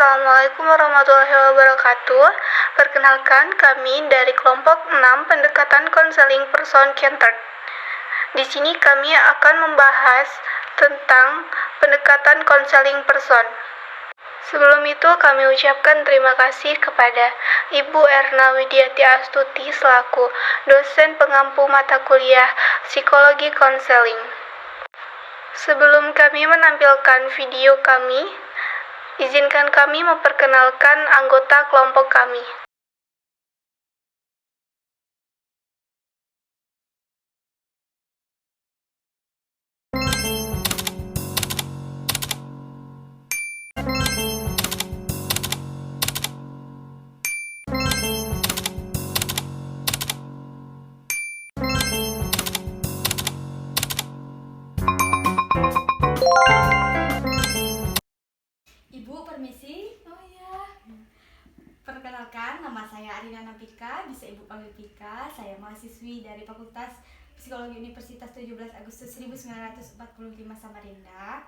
Assalamualaikum warahmatullahi wabarakatuh. Perkenalkan, kami dari kelompok 6 pendekatan konseling person centered. Di sini kami akan membahas tentang pendekatan konseling person. Sebelum itu kami ucapkan terima kasih kepada Ibu Erna Widiati Astuti selaku dosen pengampu mata kuliah Psikologi Konseling. Sebelum kami menampilkan video kami, izinkan kami memperkenalkan anggota kelompok kami. Ibu, permisi. Oh iya. Perkenalkan, nama saya Arina Napika, bisa Ibu panggil Pika. Saya mahasiswi dari Fakultas Psikologi Universitas 17 Agustus 1945 Samarinda.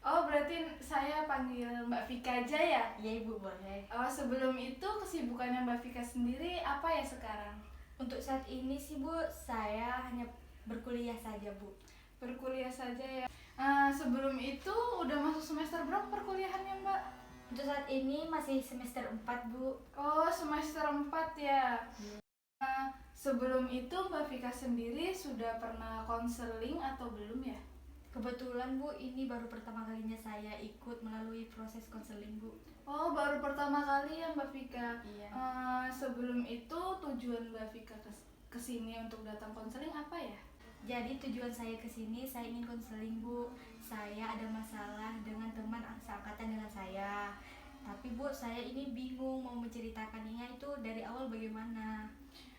Oh, berarti saya panggil Mbak Vika aja ya? Iya Ibu, boleh. Oh, sebelum itu kesibukannya Mbak Vika sendiri apa ya sekarang? Untuk saat ini sih Bu, saya hanya berkuliah saja Bu. Berkuliah saja ya. Sebelum itu udah masuk semester berapa perkuliahannya Mbak? Untuk saat ini masih semester 4 Bu. Oh, semester 4 ya. Sebelum itu Mbak Vika sendiri sudah pernah konseling atau belum ya? Kebetulan Bu, ini baru pertama kalinya saya ikut melalui proses konseling Bu. Oh, baru pertama kali ya Mbak Vika. Iya. Sebelum itu tujuan Mbak Vika kesini untuk datang konseling apa ya? Jadi tujuan saya kesini, saya ingin konseling Bu. Saya ada masalah dengan teman seangkatan dengan saya. Tapi Bu, saya ini bingung mau menceritakannya itu dari awal bagaimana.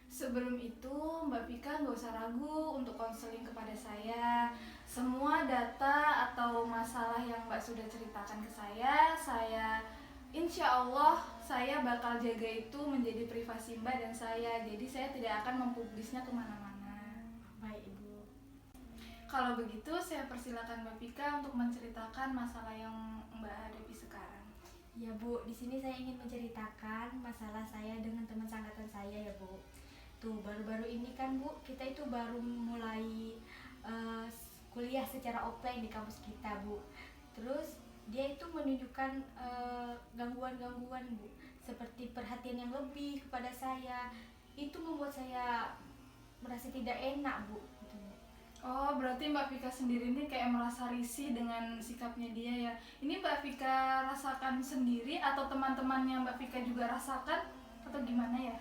Sebelum itu Mbak Vika nggak usah ragu untuk konseling kepada saya. Semua data atau masalah yang Mbak sudah ceritakan ke saya insya Allah saya bakal jaga itu menjadi privasi Mbak dan saya. Jadi saya tidak akan mempublisnya kemana-mana. Baik Ibu. Kalau begitu saya persilakan Mbak Vika untuk menceritakan masalah yang Mbak hadapi sekarang. Ya Bu, di sini saya ingin menceritakan masalah saya dengan teman seangkatan saya ya Bu. Tuh baru-baru ini kan Bu, kita itu baru mulai kuliah secara offline di kampus kita Bu. Terus dia itu menunjukkan gangguan-gangguan Bu, seperti perhatian yang lebih kepada saya. Itu membuat saya merasa tidak enak Bu. Gitu, Bu. Oh, berarti Mbak Vika sendiri ini kayak merasa risih dengan sikapnya dia ya. Ini Mbak Vika rasakan sendiri atau teman-temannya Mbak Vika juga rasakan atau gimana ya?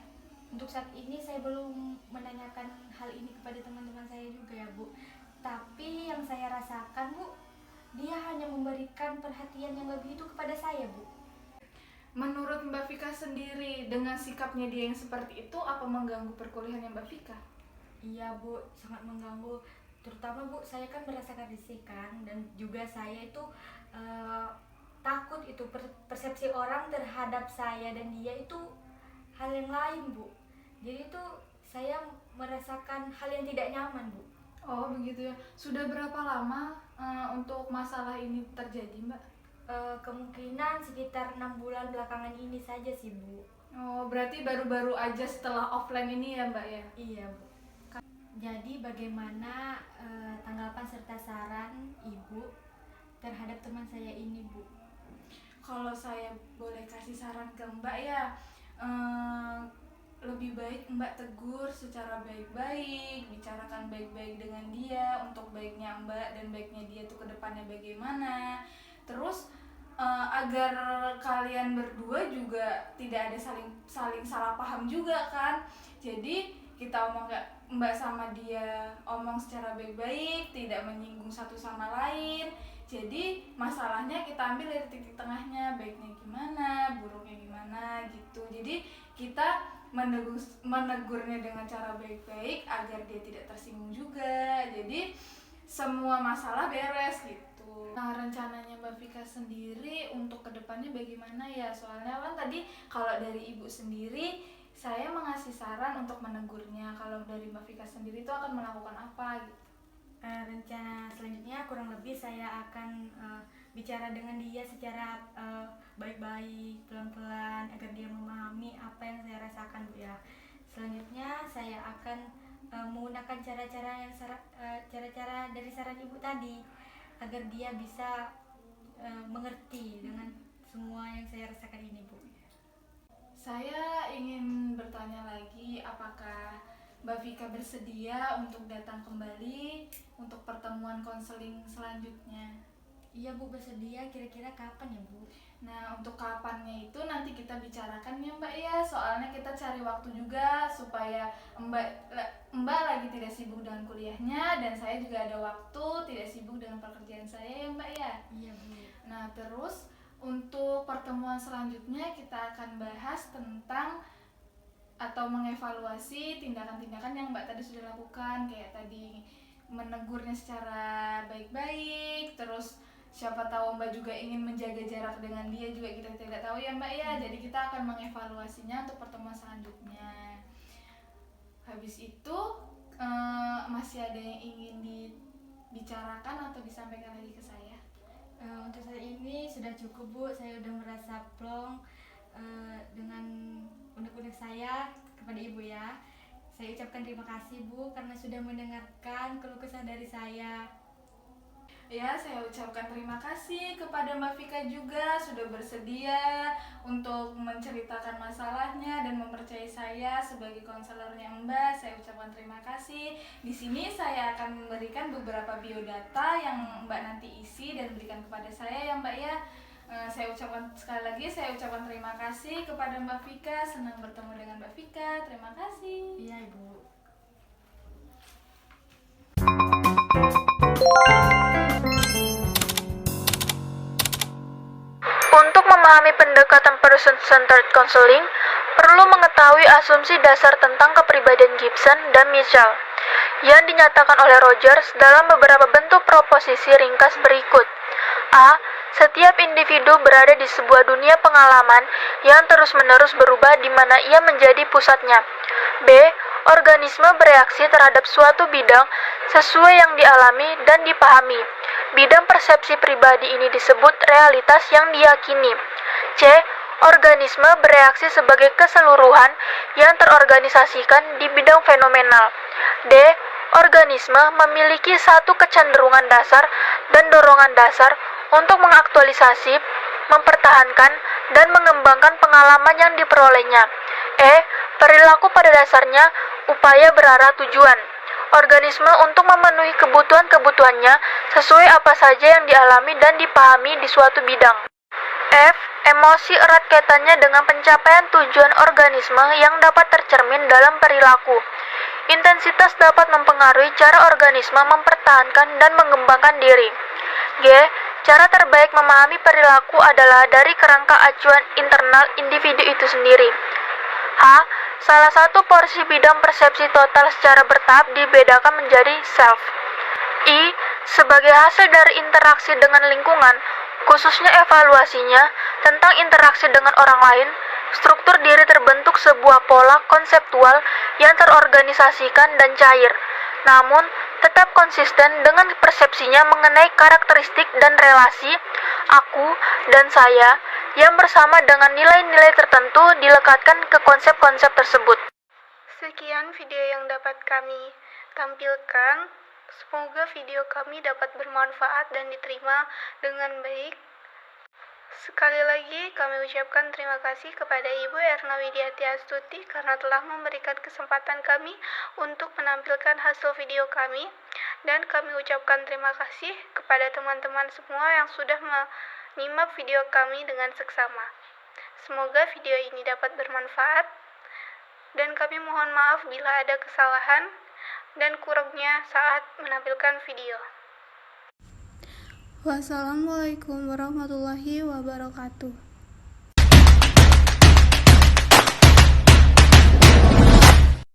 Untuk saat ini saya belum menanyakan hal ini kepada teman-teman saya juga ya Bu. Tapi yang saya rasakan Bu, dia hanya memberikan perhatian yang lebih itu kepada saya Bu. Menurut Mbak Vika sendiri, dengan sikapnya dia yang seperti itu, apa mengganggu perkuliahannya Mbak Vika? Iya Bu, sangat mengganggu. Terutama Bu, saya kan merasakan risih kan, dan juga saya itu takut itu persepsi orang terhadap saya dan dia itu hal yang lain Bu. Jadi itu saya merasakan hal yang tidak nyaman Bu. Oh begitu ya. Sudah berapa lama untuk masalah ini terjadi Mbak? Kemungkinan sekitar 6 bulan belakangan ini saja sih Bu. Oh berarti baru-baru aja setelah offline ini ya Mbak ya? Iya Bu. Jadi bagaimana tanggapan serta saran Ibu terhadap teman saya ini Bu? Kalau saya boleh kasih saran ke Mbak ya, lebih baik Mbak tegur secara baik-baik, bicarakan baik-baik dengan dia untuk baiknya Mbak dan baiknya dia tuh ke depannya bagaimana. Terus agar kalian berdua juga tidak ada saling salah paham juga kan. Jadi kita omong kayak Mbak sama dia omong secara baik-baik, tidak menyinggung satu sama lain. Jadi masalahnya kita ambil dari titik tengahnya, baiknya gimana, buruknya gimana gitu. Jadi kita menegurnya dengan cara baik-baik agar dia tidak tersinggung juga. Jadi semua masalah beres gitu. Nah rencananya Mbak Vika sendiri untuk kedepannya bagaimana ya? Soalnya kan tadi kalau dari Ibu sendiri saya mengasih saran untuk menegurnya. Kalau dari Mbak Vika sendiri itu akan melakukan apa gitu? Rencana selanjutnya kurang lebih saya akan bicara dengan dia secara baik-baik, pelan-pelan agar dia memahami apa yang saya rasakan, Bu ya. Selanjutnya saya akan menggunakan cara-cara dari saran Ibu tadi agar dia bisa mengerti dengan semua yang saya rasakan ini, Bu. Saya ingin bertanya lagi, apakah Mbak Vika bersedia untuk datang kembali untuk pertemuan konseling selanjutnya? Iya, Bu, bersedia. Kira-kira kapan ya, Bu? Nah, untuk kapannya itu nanti kita bicarakan ya Mbak ya. Soalnya kita cari waktu juga supaya Mbak lagi tidak sibuk dengan kuliahnya dan saya juga ada waktu tidak sibuk dengan pekerjaan saya ya Mbak ya. Iya, Bu. Nah, terus untuk pertemuan selanjutnya kita akan bahas tentang atau mengevaluasi tindakan-tindakan yang Mbak tadi sudah lakukan, kayak tadi menegurnya secara baik-baik, terus siapa tahu Mbak juga ingin menjaga jarak dengan dia juga, kita tidak tahu ya Mbak ya. Jadi kita akan mengevaluasinya untuk pertemuan selanjutnya. Habis itu masih ada yang ingin dibicarakan atau disampaikan lagi ke saya? Untuk saat ini sudah cukup, Bu. Saya sudah merasa plong dengan unek-unek saya kepada Ibu ya. Saya ucapkan terima kasih, Bu, karena sudah mendengarkan keluh kesah dari saya. Ya, saya ucapkan terima kasih kepada Mbak Vika juga sudah bersedia untuk menceritakan masalahnya dan mempercayai saya sebagai konselornya Mbak. Saya ucapkan terima kasih. Di sini saya akan memberikan beberapa biodata yang Mbak nanti isi dan berikan kepada saya ya Mbak ya. Saya ucapkan sekali lagi, saya ucapkan terima kasih kepada Mbak Vika. Senang bertemu dengan Mbak Vika. Terima kasih. Iya, Ibu. Untuk memahami pendekatan person-centered counseling, perlu mengetahui asumsi dasar tentang kepribadian Gibson dan Mitchell yang dinyatakan oleh Rogers dalam beberapa bentuk proposisi ringkas berikut. A. Setiap individu berada di sebuah dunia pengalaman yang terus-menerus berubah di mana ia menjadi pusatnya. B. Organisme bereaksi terhadap suatu bidang sesuai yang dialami dan dipahami. Bidang persepsi pribadi ini disebut realitas yang diyakini. C. Organisme bereaksi sebagai keseluruhan yang terorganisasikan di bidang fenomenal. D. Organisme memiliki satu kecenderungan dasar dan dorongan dasar untuk mengaktualisasi, mempertahankan, dan mengembangkan pengalaman yang diperolehnya. E. Perilaku pada dasarnya upaya berarah tujuan. Organisme untuk memenuhi kebutuhan-kebutuhannya sesuai apa saja yang dialami dan dipahami di suatu bidang. F. Emosi erat kaitannya dengan pencapaian tujuan organisme yang dapat tercermin dalam perilaku. Intensitas dapat mempengaruhi cara organisme mempertahankan dan mengembangkan diri. G. Cara terbaik memahami perilaku adalah dari kerangka acuan internal individu itu sendiri. H. Salah satu porsi bidang persepsi total secara bertahap dibedakan menjadi self. I. Sebagai hasil dari interaksi dengan lingkungan, khususnya evaluasinya tentang interaksi dengan orang lain, struktur diri terbentuk sebuah pola konseptual yang terorganisasikan dan cair, namun tetap konsisten dengan persepsinya mengenai karakteristik dan relasi aku dan saya yang bersama dengan nilai-nilai tertentu dilekatkan ke konsep-konsep tersebut. Sekian video yang dapat kami tampilkan. Semoga video kami dapat bermanfaat dan diterima dengan baik. Sekali lagi kami ucapkan terima kasih kepada Ibu Erna Widiati Astuti karena telah memberikan kesempatan kami untuk menampilkan hasil video kami, dan kami ucapkan terima kasih kepada teman-teman semua yang sudah menyimak video kami dengan seksama. Semoga video ini dapat bermanfaat, dan kami mohon maaf bila ada kesalahan dan kurangnya saat menampilkan video. Wassalamualaikum warahmatullahi wabarakatuh.